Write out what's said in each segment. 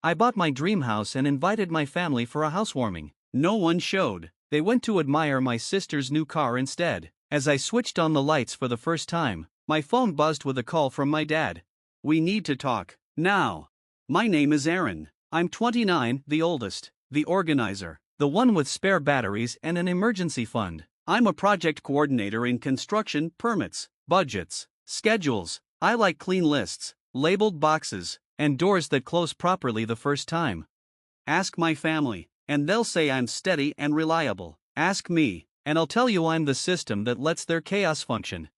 I bought my dream house and invited my family for a housewarming. No one showed. They went to admire my sister's new car instead. As I switched on the lights for the first time, my phone buzzed with a call from my dad. "We need to talk. Now." "My name is Aaron. I'm 29, the oldest, the organizer, the one with spare batteries and an emergency fund. I'm a project coordinator in construction, permits, budgets, schedules. I like clean lists, labeled boxes, and doors that close properly the first time. Ask my family, and they'll say I'm steady and reliable. Ask me, and I'll tell you I'm the system that lets their chaos function."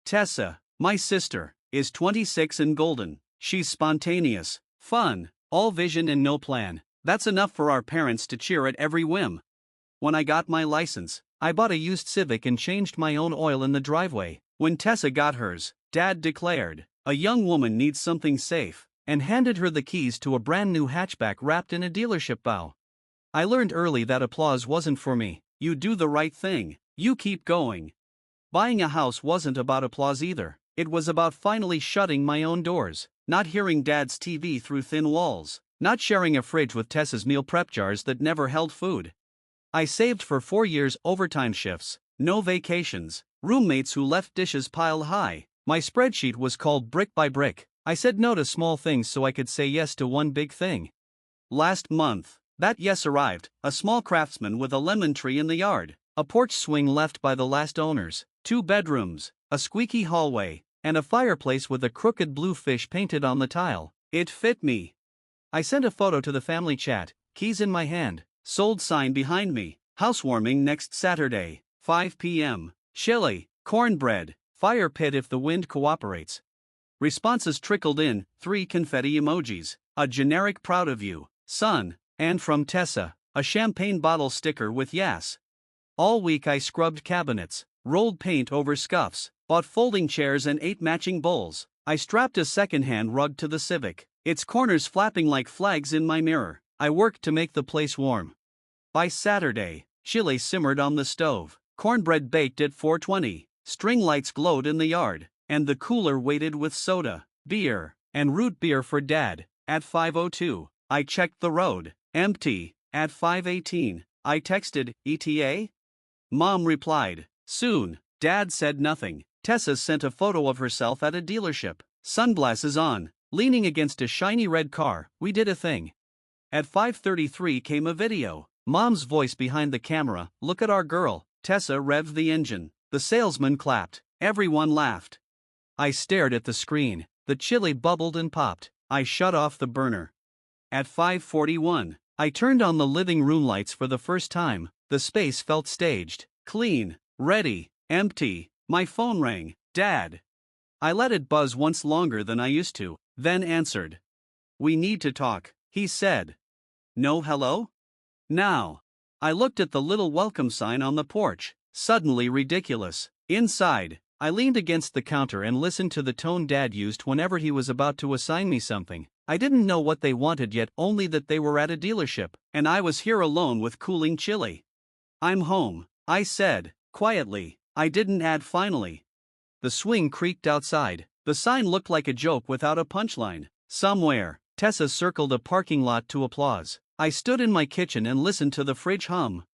Tessa, my sister, is 26 and golden. She's spontaneous, fun, all vision and no plan. That's enough for our parents to cheer at every whim. When I got my license, I bought a used Civic and changed my own oil in the driveway. When Tessa got hers, Dad declared, "A young woman needs something safe," and handed her the keys to a brand new hatchback wrapped in a dealership bow. I learned early that applause wasn't for me. You do the right thing, you keep going. Buying a house wasn't about applause either. It was about finally shutting my own doors, not hearing Dad's TV through thin walls, not sharing a fridge with Tessa's meal prep jars that never held food. I saved for 4 years overtime shifts, no vacations, roommates who left dishes piled high. My spreadsheet was called Brick by Brick. I said no to small things so I could say yes to one big thing. Last month, that yes arrived, a small craftsman with a lemon tree in the yard, a porch swing left by the last owners, 2 bedrooms, a squeaky hallway, and a fireplace with a crooked blue fish painted on the tile. It fit me. I sent a photo to the family chat, keys in my hand, sold sign behind me, housewarming next Saturday, 5 p.m., chili, cornbread, fire pit if the wind cooperates. Responses trickled in, 3 confetti emojis, a generic proud of you, son, and from Tessa, a champagne bottle sticker with yes. All week I scrubbed cabinets, rolled paint over scuffs, bought folding chairs and 8 matching bowls. I strapped a second-hand rug to the Civic, its corners flapping like flags in my mirror. I worked to make the place warm. By Saturday, chili simmered on the stove, cornbread baked at 420, string lights glowed in the yard, and the cooler waited with soda, beer, and root beer for Dad. At 5:02, I checked the road, empty. At 5:18, I texted, "ETA?" Mom replied, "Soon." Dad said nothing. Tessa sent a photo of herself at a dealership, sunglasses on, leaning against a shiny red car. We did a thing. At 5:33 came a video. Mom's voice behind the camera, "Look at our girl." Tessa revved the engine. The salesman clapped. Everyone laughed. I stared at the screen. The chili bubbled and popped. I shut off the burner. At 5:41, I turned on the living room lights for the first time. The space felt staged, clean, ready, empty. My phone rang. Dad. I let it buzz once longer than I used to, then answered. "We need to talk," he said. "No hello? Now." I looked at the little welcome sign on the porch, suddenly ridiculous. Inside, I leaned against the counter and listened to the tone Dad used whenever he was about to assign me something. I didn't know what they wanted yet, only that they were at a dealership, and I was here alone with cooling chili. "I'm home," I said, quietly. I didn't add finally. The swing creaked outside. The sign looked like a joke without a punchline. Somewhere, Tessa circled a parking lot to applause. I stood in my kitchen and listened to the fridge hum.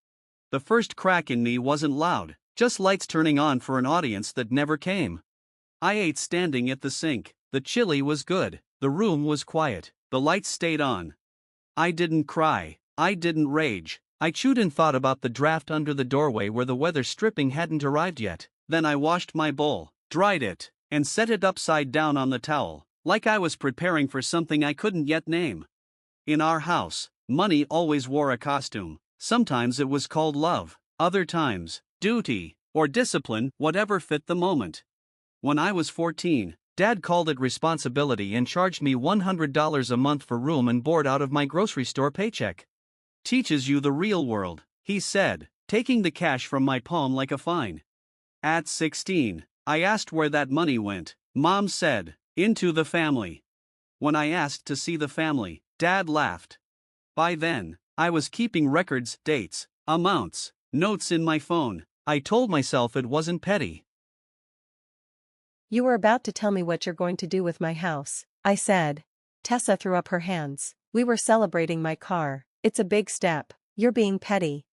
The first crack in me wasn't loud, just lights turning on for an audience that never came. I ate standing at the sink. The chili was good. The room was quiet. The lights stayed on. I didn't cry. I didn't rage. I chewed and thought about the draft under the doorway where the weather stripping hadn't arrived yet. Then I washed my bowl, dried it, and set it upside down on the towel, like I was preparing for something I couldn't yet name. In our house, money always wore a costume. Sometimes it was called love, other times, duty, or discipline, whatever fit the moment. When I was 14, Dad called it responsibility and charged me $100 a month for room and board out of my grocery store paycheck. "Teaches you the real world," he said, taking the cash from my palm like a fine. At 16, I asked where that money went. Mom said, "Into the family." When I asked to see the family, Dad laughed. By then, I was keeping records, dates, amounts, notes in my phone. I told myself it wasn't petty. "You were about to tell me what you're going to do with my house," I said. Tessa threw up her hands. We were celebrating my car. It's a big step. You're being petty.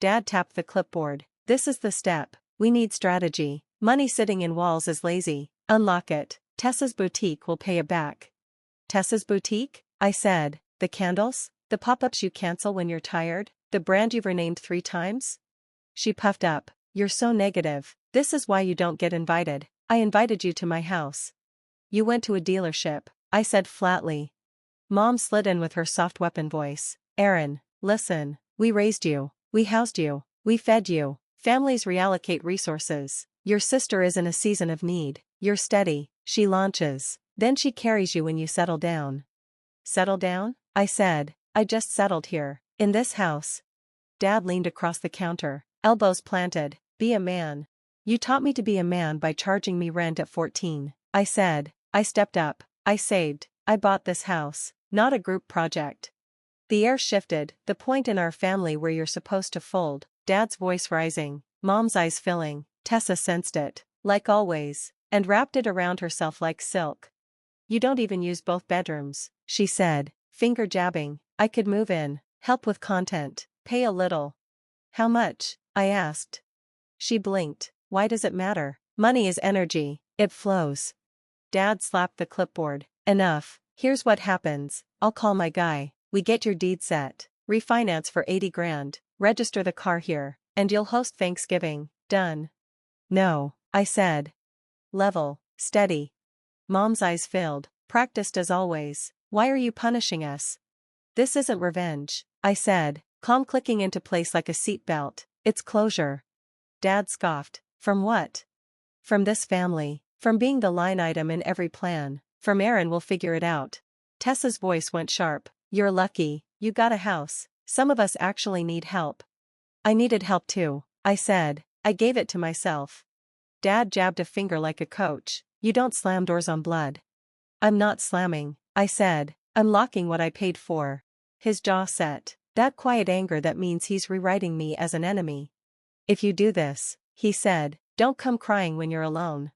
Dad tapped the clipboard. This is the step. We need strategy. Money sitting in walls is lazy. Unlock it. Tessa's boutique will pay it back. Tessa's boutique? I said. The candles? The pop-ups you cancel when you're tired? The brand you've renamed 3 times? She puffed up. You're so negative. This is why you don't get invited. I invited you to my house. You went to a dealership, I said flatly. Mom slid in with her soft weapon voice. Aaron, listen. We raised you. We housed you. We fed you. Families reallocate resources. Your sister is in a season of need. You're steady. She launches. Then she carries you when you settle down. Settle down? I said. I just settled here. In this house. Dad leaned across the counter, elbows planted. Be a man. You taught me to be a man by charging me rent at 14. I said. I stepped up. I saved. I bought this house. Not a group project. The air shifted, the point in our family where you're supposed to fold. Dad's voice rising. Mom's eyes filling. Tessa sensed it, like always, and wrapped it around herself like silk. You don't even use both bedrooms, she said, finger jabbing. I could move in, help with content, pay a little. How much? I asked. She blinked. Why does it matter? Money is energy, it flows. Dad slapped the clipboard. Enough. Here's what happens. I'll call my guy. We get your deed set. Refinance for 80 grand. Register the car here. And you'll host Thanksgiving. Done. No, I said. Level. Steady. Mom's eyes filled. Practiced as always. Why are you punishing us? This isn't revenge, I said, calm clicking into place like a seatbelt. It's closure. Dad scoffed. From what? From this family. From being the line item in every plan. From Aaron will figure it out. Tessa's voice went sharp. You're lucky, you got a house. Some of us actually need help. I needed help too, I said. I gave it to myself. Dad jabbed a finger like a coach. You don't slam doors on blood. I'm not slamming, I said. I'm locking what I paid for. His jaw set. That quiet anger that means he's rewriting me as an enemy. If you do this, he said, don't come crying when you're alone.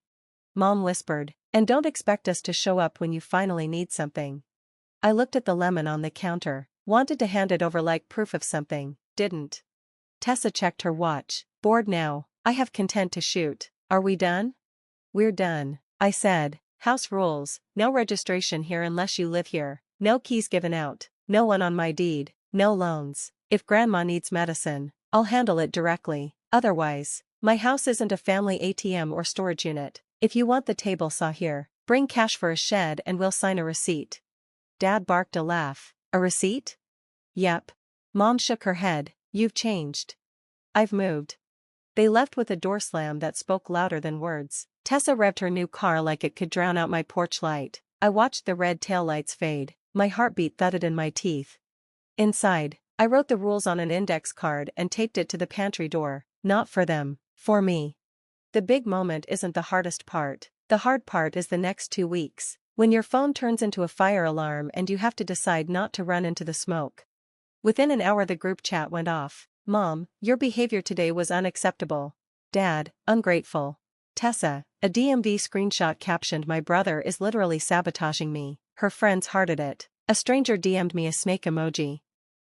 Mom whispered, and don't expect us to show up when you finally need something. I looked at the lemon on the counter, wanted to hand it over like proof of something, didn't. Tessa checked her watch. Bored now, I have content to shoot. Are we done? We're done, I said. House rules, no registration here unless you live here, no keys given out, no one on my deed, no loans. If grandma needs medicine, I'll handle it directly. Otherwise, my house isn't a family ATM or storage unit. If you want the table saw here, bring cash for a shed and we'll sign a receipt. Dad barked a laugh. A receipt? Yep. Mom shook her head. You've changed. I've moved. They left with a door slam that spoke louder than words. Tessa revved her new car like it could drown out my porch light. I watched the red taillights fade. My heartbeat thudded in my teeth. Inside, I wrote the rules on an index card and taped it to the pantry door. Not for them, for me. The big moment isn't the hardest part. The hard part is the next 2 weeks. When your phone turns into a fire alarm and you have to decide not to run into the smoke. Within an hour the group chat went off. Mom, your behavior today was unacceptable. Dad, ungrateful. Tessa, a DMV screenshot captioned my brother is literally sabotaging me. Her friends hearted it. A stranger DM'd me a snake emoji.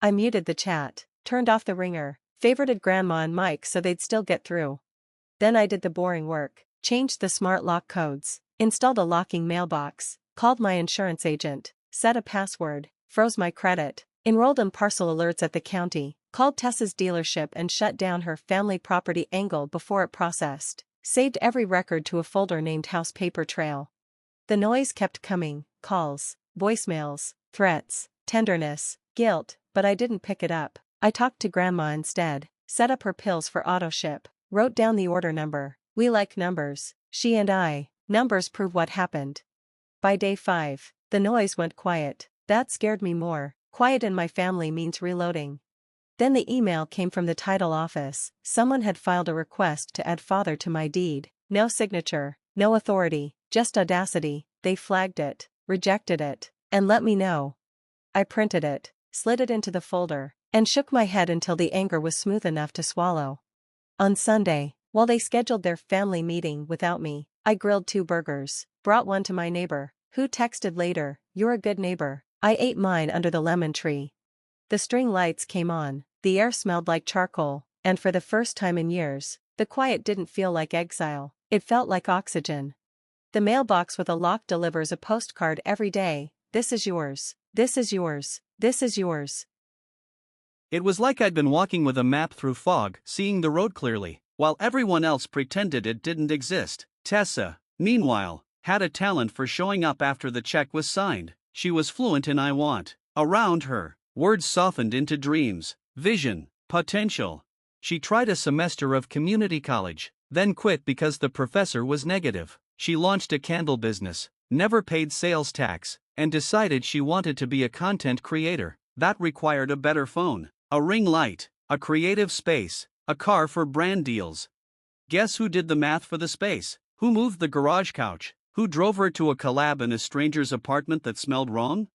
I muted the chat, turned off the ringer, favorited Grandma and Mike so they'd still get through. Then I did the boring work, changed the smart lock codes, installed a locking mailbox, called my insurance agent, set a password, froze my credit, enrolled in parcel alerts at the county, called Tessa's dealership and shut down her family property angle before it processed, saved every record to a folder named House Paper Trail. The noise kept coming, calls, voicemails, threats, tenderness, guilt, but I didn't pick it up. I talked to Grandma instead, set up her pills for auto ship, wrote down the order number. We like numbers, she and I. Numbers prove what happened. By day 5, the noise went quiet. That scared me more. Quiet in my family means reloading. Then the email came from the title office. Someone had filed a request to add father to my deed. No signature, no authority, just audacity. They flagged it, rejected it, and let me know. I printed it, slid it into the folder, and shook my head until the anger was smooth enough to swallow. On Sunday, while they scheduled their family meeting without me, I grilled 2 burgers, brought one to my neighbor, who texted later, "You're a good neighbor." I ate mine under the lemon tree. The string lights came on, the air smelled like charcoal, and for the first time in years, the quiet didn't feel like exile, it felt like oxygen. The mailbox with a lock delivers a postcard every day. This is yours. This is yours. This is yours. It was like I'd been walking with a map through fog, seeing the road clearly, while everyone else pretended it didn't exist. Tessa, meanwhile, had a talent for showing up after the check was signed. She was fluent in I want. Around her, words softened into dreams, vision, potential. She tried a semester of community college, then quit because the professor was negative. She launched a candle business, never paid sales tax, and decided she wanted to be a content creator. That required a better phone, a ring light, a creative space, a car for brand deals. Guess who did the math for the space? Who moved the garage couch? Who drove her to a collab in a stranger's apartment that smelled wrong?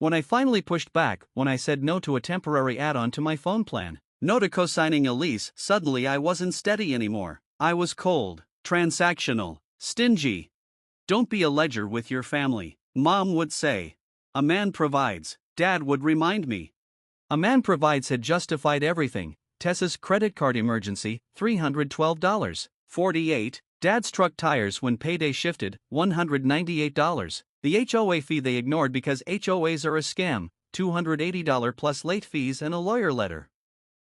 When I finally pushed back, when I said no to a temporary add-on to my phone plan, no to co-signing a lease, suddenly I wasn't steady anymore. I was cold, transactional, stingy. Don't be a ledger with your family, Mom would say. A man provides, Dad would remind me. A man provides had justified everything. Tessa's credit card emergency, $312.48. Dad's truck tires when payday shifted, $198. The HOA fee they ignored because HOAs are a scam, $280 plus late fees and a lawyer letter.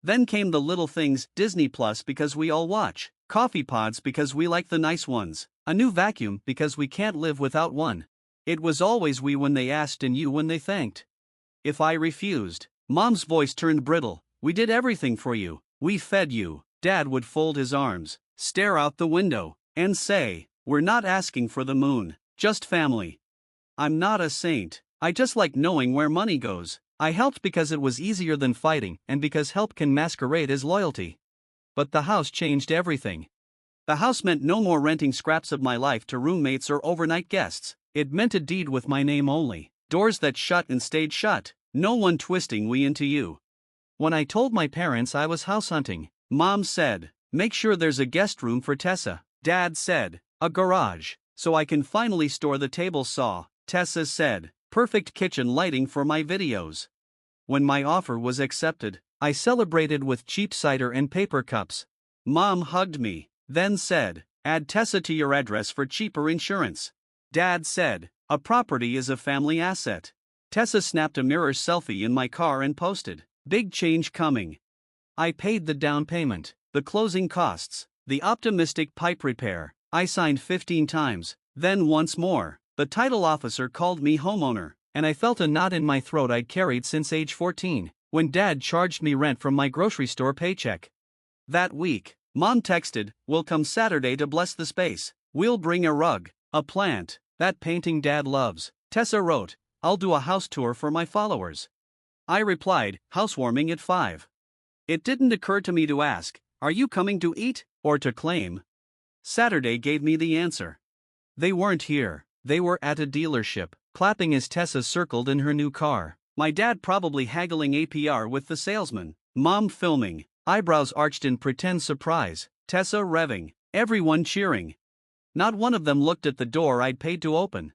Then came the little things, Disney Plus because we all watch, coffee pods because we like the nice ones, a new vacuum because we can't live without one. It was always we when they asked and you when they thanked. If I refused, Mom's voice turned brittle. We did everything for you, we fed you. Dad would fold his arms, stare out the window, and say, we're not asking for the moon, just family. I'm not a saint, I just like knowing where money goes. I helped because it was easier than fighting and because help can masquerade as loyalty. But the house changed everything. The house meant no more renting scraps of my life to roommates or overnight guests. It meant a deed with my name only, doors that shut and stayed shut, no one twisting we into you. When I told my parents I was house hunting, Mom said, make sure there's a guest room for Tessa. Dad said, a garage, so I can finally store the table saw. Tessa said, perfect kitchen lighting for my videos. When my offer was accepted, I celebrated with cheap cider and paper cups. Mom hugged me, then said, add Tessa to your address for cheaper insurance. Dad said, a property is a family asset. Tessa snapped a mirror selfie in my car and posted, big change coming. I paid the down payment, the closing costs, the optimistic pipe repair. I signed 15 times, then once more. The title officer called me homeowner, and I felt a knot in my throat I'd carried since age 14, when Dad charged me rent from my grocery store paycheck. That week, Mom texted, we'll come Saturday to bless the space. We'll bring a rug, a plant, that painting Dad loves. Tessa wrote, I'll do a house tour for my followers. I replied, housewarming at 5. It didn't occur to me to ask, are you coming to eat, or to claim? Saturday gave me the answer. They weren't here, they were at a dealership, clapping as Tessa circled in her new car. My dad probably haggling APR with the salesman, Mom filming, eyebrows arched in pretend surprise, Tessa revving, everyone cheering. Not one of them looked at the door I'd paid to open.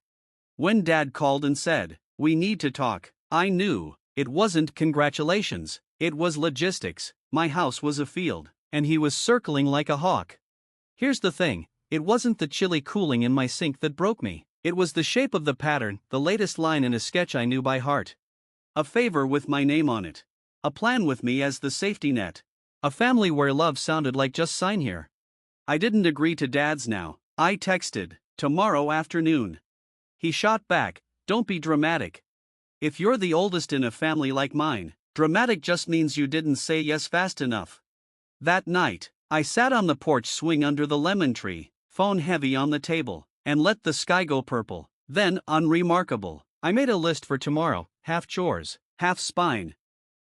When Dad called and said, we need to talk, I knew, it wasn't congratulations, it was logistics. My house was a field, and he was circling like a hawk. Here's the thing, it wasn't the chilly cooling in my sink that broke me. It was the shape of the pattern, the latest line in a sketch I knew by heart. A favor with my name on it. A plan with me as the safety net. A family where love sounded like just sign here. I didn't agree to Dad's now. I texted, tomorrow afternoon. He shot back, don't be dramatic. If you're the oldest in a family like mine, dramatic just means you didn't say yes fast enough. That night, I sat on the porch swing under the lemon tree, phone heavy on the table, and let the sky go purple. Then, unremarkable, I made a list for tomorrow, half chores, half spine.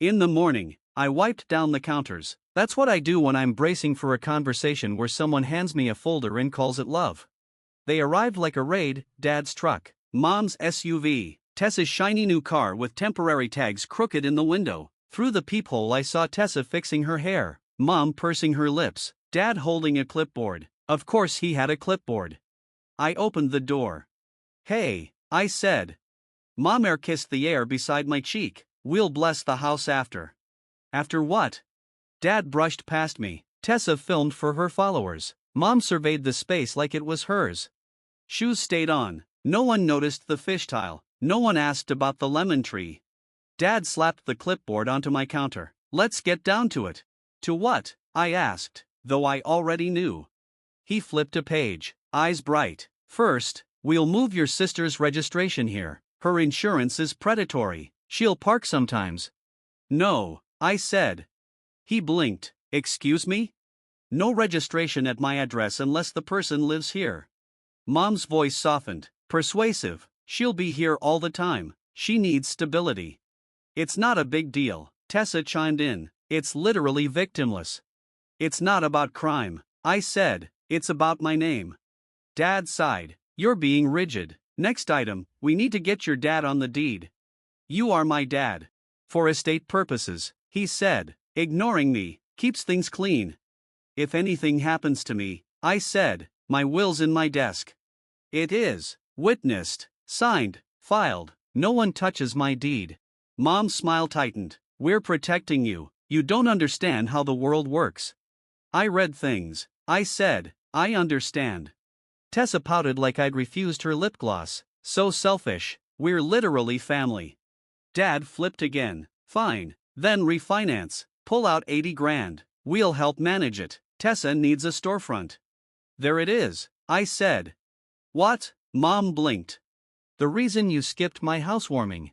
In the morning, I wiped down the counters. That's what I do when I'm bracing for a conversation where someone hands me a folder and calls it love. They arrived like a raid, Dad's truck, Mom's SUV, Tessa's shiny new car with temporary tags crooked in the window. Through the peephole I saw Tessa fixing her hair, Mom pursing her lips, Dad holding a clipboard. Of course he had a clipboard. I opened the door. Hey, I said. Mom air kissed the air beside my cheek. We'll bless the house after. After what? Dad brushed past me. Tessa filmed for her followers. Mom surveyed the space like it was hers. Shoes stayed on. No one noticed the fish tile. No one asked about the lemon tree. Dad slapped the clipboard onto my counter. Let's get down to it. To what? I asked, though I already knew. He flipped a page, eyes bright. First, we'll move your sister's registration here. Her insurance is predatory. She'll park sometimes. No, I said. He blinked. Excuse me? No registration at my address unless the person lives here. Mom's voice softened, persuasive. She'll be here all the time. She needs stability. It's not a big deal, Tessa chimed in. It's literally victimless. It's not about crime, I said. It's about my name. Dad sighed. You're being rigid. Next item, we need to get your dad on the deed. You are my dad. For estate purposes, he said, ignoring me. Keeps things clean. If anything happens to me, I said, my will's in my desk. It is. Witnessed. Signed. Filed. No one touches my deed. Mom's smile tightened. We're protecting you. You don't understand how the world works. I read things. I said, I understand. Tessa pouted like I'd refused her lip gloss. So selfish. We're literally family. Dad flipped again. Fine. Then refinance. Pull out 80 grand. We'll help manage it. Tessa needs a storefront. There it is, I said. What? Mom blinked. The reason you skipped my housewarming.